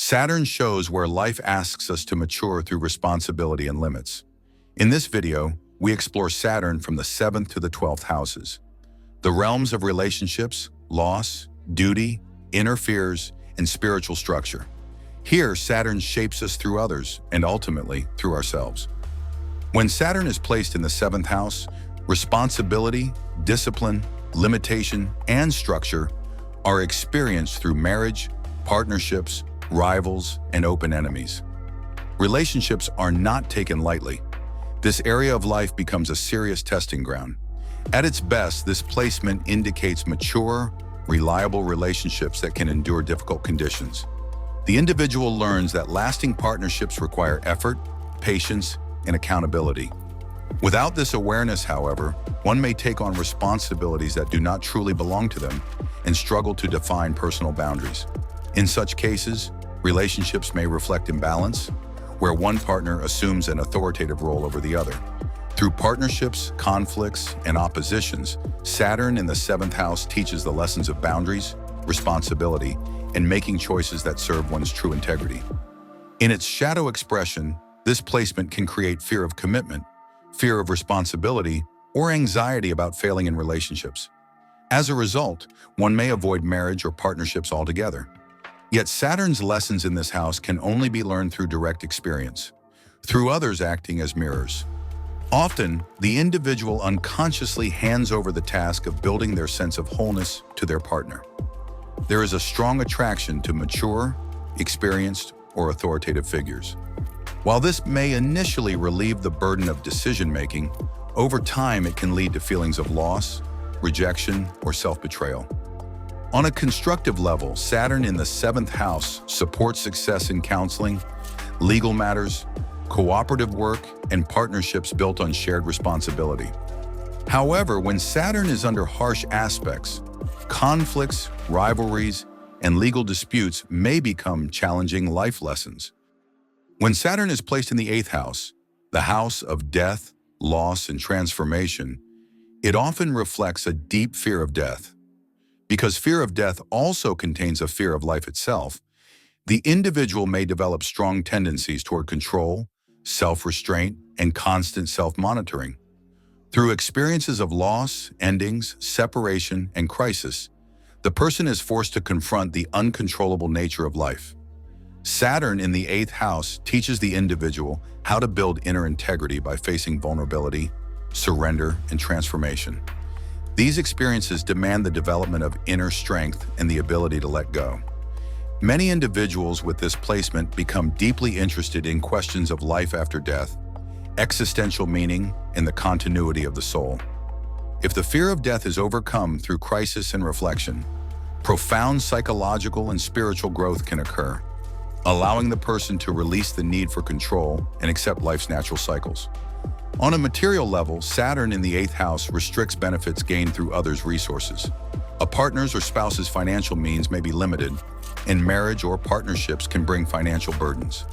Saturn shows where life asks us to mature through responsibility and limits. In this video, we explore Saturn from the 7th to the 12th houses, the realms of relationships, loss, duty, inner fears, and spiritual structure. Here, Saturn shapes us through others and ultimately through ourselves. When Saturn is placed in the 7th house, responsibility, discipline, limitation, and structure are experienced through marriage, partnerships, rivals, and open enemies. Relationships are not taken lightly. This area of life becomes a serious testing ground. At its best, this placement indicates mature, reliable relationships that can endure difficult conditions. The individual learns that lasting partnerships require effort, patience, and accountability. Without this awareness, however, one may take on responsibilities that do not truly belong to them and struggle to define personal boundaries. In such cases, relationships may reflect imbalance, where one partner assumes an authoritative role over the other. Through partnerships, conflicts, and oppositions, Saturn in the 7th house teaches the lessons of boundaries, responsibility, and making choices that serve one's true integrity. In its shadow expression, this placement can create fear of commitment, fear of responsibility, or anxiety about failing in relationships. As a result, one may avoid marriage or partnerships altogether. Yet Saturn's lessons in this house can only be learned through direct experience, through others acting as mirrors. Often, the individual unconsciously hands over the task of building their sense of wholeness to their partner. There is a strong attraction to mature, experienced, or authoritative figures. While this may initially relieve the burden of decision-making, over time it can lead to feelings of loss, rejection, or self-betrayal. On a constructive level, Saturn in the 7th house supports success in counseling, legal matters, cooperative work, and partnerships built on shared responsibility. However, when Saturn is under harsh aspects, conflicts, rivalries, and legal disputes may become challenging life lessons. When Saturn is placed in the 8th house, the house of death, loss, and transformation, it often reflects a deep fear of death. Because fear of death also contains a fear of life itself, the individual may develop strong tendencies toward control, self-restraint, and constant self-monitoring. Through experiences of loss, endings, separation, and crisis, the person is forced to confront the uncontrollable nature of life. Saturn in the 8th house teaches the individual how to build inner integrity by facing vulnerability, surrender, and transformation. These experiences demand the development of inner strength and the ability to let go. Many individuals with this placement become deeply interested in questions of life after death, existential meaning, and the continuity of the soul. If the fear of death is overcome through crisis and reflection, profound psychological and spiritual growth can occur, allowing the person to release the need for control and accept life's natural cycles. On a material level, Saturn in the 8th house restricts benefits gained through others' resources. A partner's or spouse's financial means may be limited, and marriage or partnerships can bring financial burdens.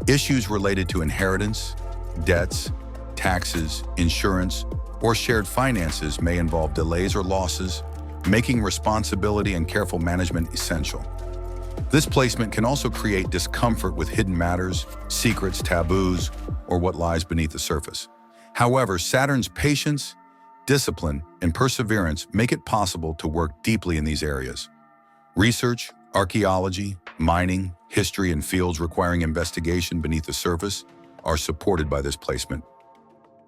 Issues related to inheritance, debts, taxes, insurance, or shared finances may involve delays or losses, making responsibility and careful management essential. This placement can also create discomfort with hidden matters, secrets, taboos, or what lies beneath the surface. However, Saturn's patience, discipline, and perseverance make it possible to work deeply in these areas. Research, archaeology, mining, history, and fields requiring investigation beneath the surface are supported by this placement.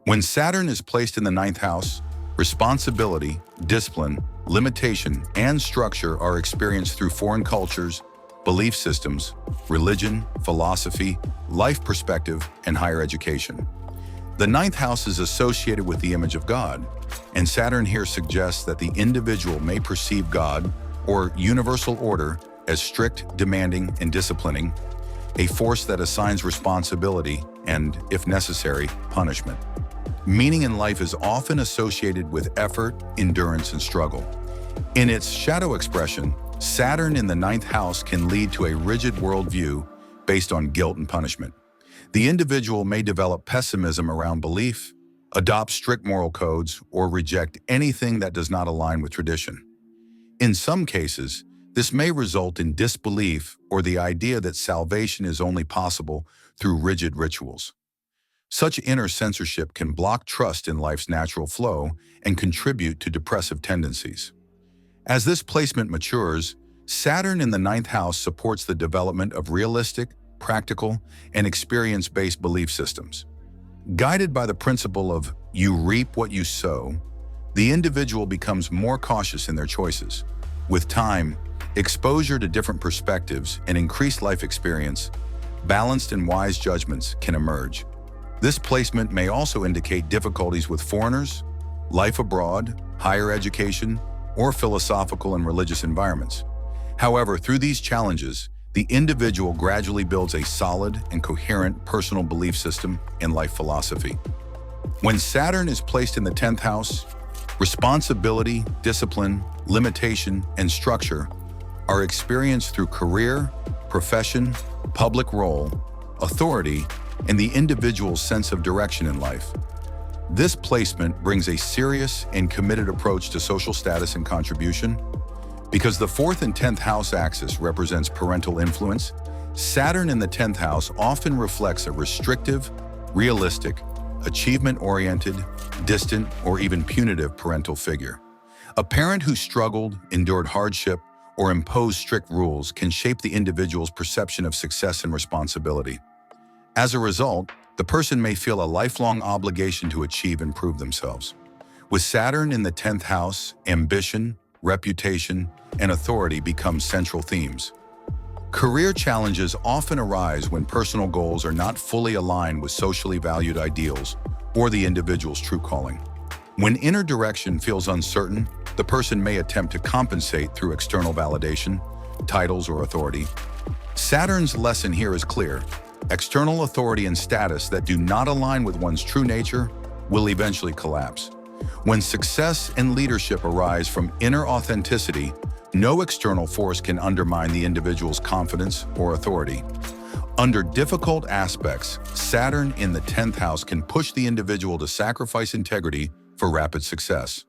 When Saturn is placed in the 9th house, responsibility, discipline, limitation, and structure are experienced through foreign cultures, belief systems, religion, philosophy, life perspective, and higher education. The 9th house is associated with the image of God, and Saturn here suggests that the individual may perceive God, or universal order, as strict, demanding, and disciplining, a force that assigns responsibility and, if necessary, punishment. Meaning in life is often associated with effort, endurance, and struggle. In its shadow expression, Saturn in the 9th house can lead to a rigid worldview based on guilt and punishment. The individual may develop pessimism around belief, adopt strict moral codes, or reject anything that does not align with tradition. In some cases, This may result in disbelief or the idea that salvation is only possible through rigid rituals. Such inner censorship can block trust in life's natural flow and contribute to depressive tendencies. As this placement matures, Saturn in the ninth house supports the development of realistic, practical, and experience-based belief systems. Guided by the principle of you reap what you sow, the individual becomes more cautious in their choices. With time, exposure to different perspectives, and increased life experience, balanced and wise judgments can emerge. This placement may also indicate difficulties with foreigners, life abroad, higher education, or philosophical and religious environments. However, through these challenges, the individual gradually builds a solid and coherent personal belief system and life philosophy. When Saturn is placed in the 10th house, responsibility, discipline, limitation, and structure are experienced through career, profession, public role, authority, and the individual's sense of direction in life. This placement brings a serious and committed approach to social status and contribution. Because the 4th and 10th house axis represents parental influence, Saturn in the 10th house often reflects a restrictive, realistic, achievement-oriented, distant, or even punitive parental figure. A parent who struggled, endured hardship, or imposed strict rules can shape the individual's perception of success and responsibility. As a result, the person may feel a lifelong obligation to achieve and prove themselves. With Saturn in the 10th house, ambition, reputation, and authority become central themes. Career challenges often arise when personal goals are not fully aligned with socially valued ideals or the individual's true calling. When inner direction feels uncertain, the person may attempt to compensate through external validation, titles, or authority. Saturn's lesson here is clear. External authority and status that do not align with one's true nature will eventually collapse. When success and leadership arise from inner authenticity, no external force can undermine the individual's confidence or authority. Under difficult aspects, Saturn in the 10th house can push the individual to sacrifice integrity for rapid success.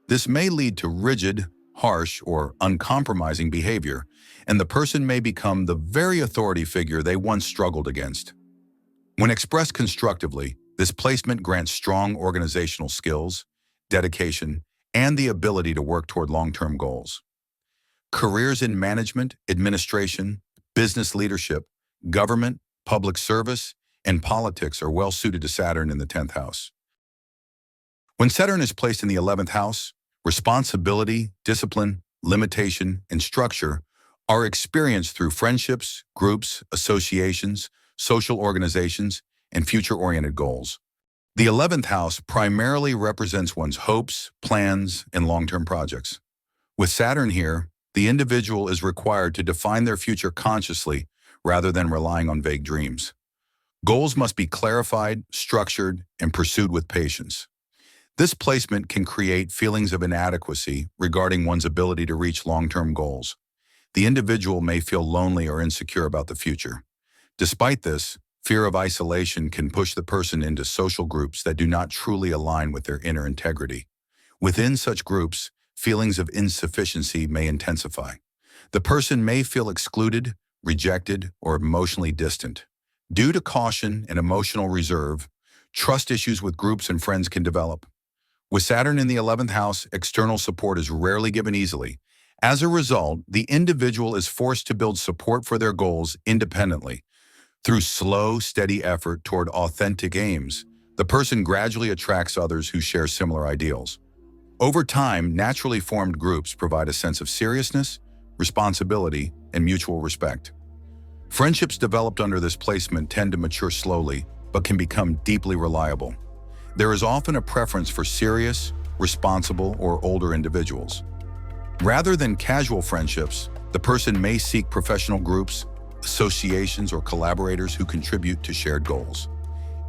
This may lead to rigid, harsh, or uncompromising behavior, and the person may become the very authority figure they once struggled against. When expressed constructively, this placement grants strong organizational skills, dedication, and the ability to work toward long-term goals. Careers in management, administration, business leadership, government, public service, and politics are well suited to Saturn in the 10th house. When Saturn is placed in the 11th house, responsibility, discipline, limitation, and structure are experienced through friendships, groups, associations, social organizations, and future-oriented goals. The 11th house primarily represents one's hopes, plans, and long-term projects. With Saturn here, the individual is required to define their future consciously rather than relying on vague dreams. Goals must be clarified, structured, and pursued with patience. This placement can create feelings of inadequacy regarding one's ability to reach long-term goals. The individual may feel lonely or insecure about the future. Despite this, fear of isolation can push the person into social groups that do not truly align with their inner integrity. Within such groups, feelings of insufficiency may intensify. The person may feel excluded, rejected, or emotionally distant. Due to caution and emotional reserve, trust issues with groups and friends can develop. With Saturn in the 11th house, external support is rarely given easily. As a result, the individual is forced to build support for their goals independently. Through slow, steady effort toward authentic aims, the person gradually attracts others who share similar ideals. Over time, naturally formed groups provide a sense of seriousness, responsibility, and mutual respect. Friendships developed under this placement tend to mature slowly, but can become deeply reliable. There is often a preference for serious, responsible, or older individuals. Rather than casual friendships, the person may seek professional groups, associations, or collaborators who contribute to shared goals.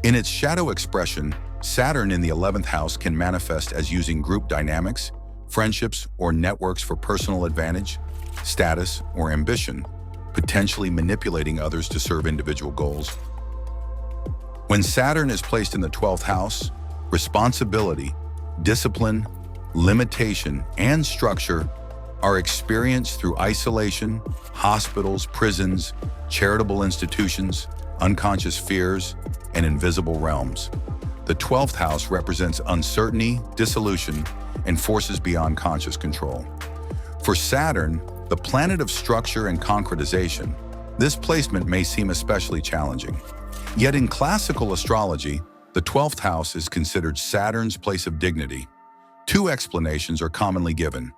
In its shadow expression, Saturn in the 11th house can manifest as using group dynamics, friendships, or networks for personal advantage, status, or ambition, potentially manipulating others to serve individual goals. When Saturn is placed in the 12th house, responsibility, discipline, limitation, and structure are experienced through isolation, hospitals, prisons, charitable institutions, unconscious fears, and invisible realms. The 12th house represents uncertainty, dissolution, and forces beyond conscious control. For Saturn, the planet of structure and concretization, this placement may seem especially challenging. Yet in classical astrology, the 12th house is considered Saturn's place of dignity. Two explanations are commonly given.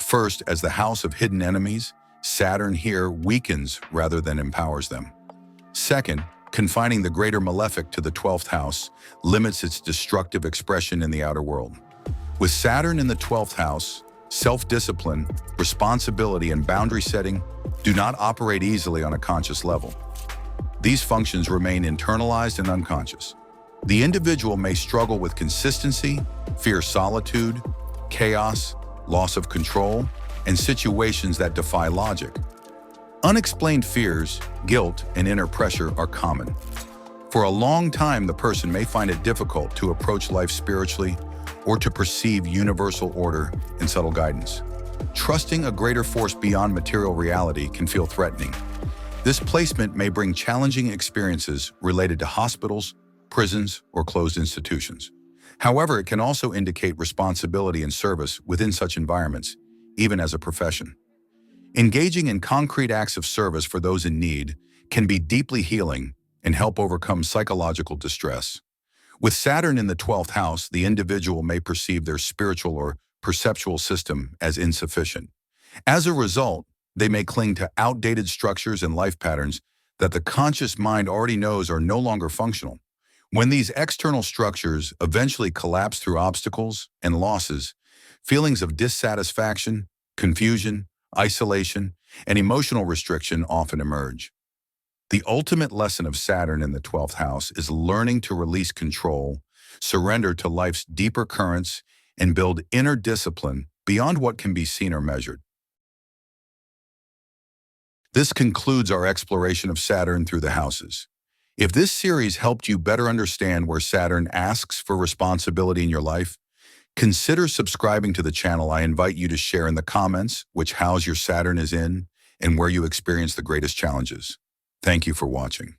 First, as the house of hidden enemies, Saturn here weakens rather than empowers them. Second, confining the greater malefic to the 12th house limits its destructive expression in the outer world. With Saturn in the 12th house, self-discipline, responsibility, and boundary setting do not operate easily on a conscious level. These functions remain internalized and unconscious. The individual may struggle with consistency, fear solitude, chaos, loss of control, and situations that defy logic. Unexplained fears, guilt, and inner pressure are common. For a long time, the person may find it difficult to approach life spiritually or to perceive universal order and subtle guidance. Trusting a greater force beyond material reality can feel threatening. This placement may bring challenging experiences related to hospitals, prisons, or closed institutions. However, it can also indicate responsibility and service within such environments, even as a profession. Engaging in concrete acts of service for those in need can be deeply healing and help overcome psychological distress. With Saturn in the 12th house, the individual may perceive their spiritual or perceptual system as insufficient. As a result, they may cling to outdated structures and life patterns that the conscious mind already knows are no longer functional. When these external structures eventually collapse through obstacles and losses, feelings of dissatisfaction, confusion, isolation, and emotional restriction often emerge. The ultimate lesson of Saturn in the 12th house is learning to release control, surrender to life's deeper currents, and build inner discipline beyond what can be seen or measured. This concludes our exploration of Saturn through the houses. If this series helped you better understand where Saturn asks for responsibility in your life, consider subscribing to the channel. I invite you to share in the comments which house your Saturn is in and where you experience the greatest challenges. Thank you for watching.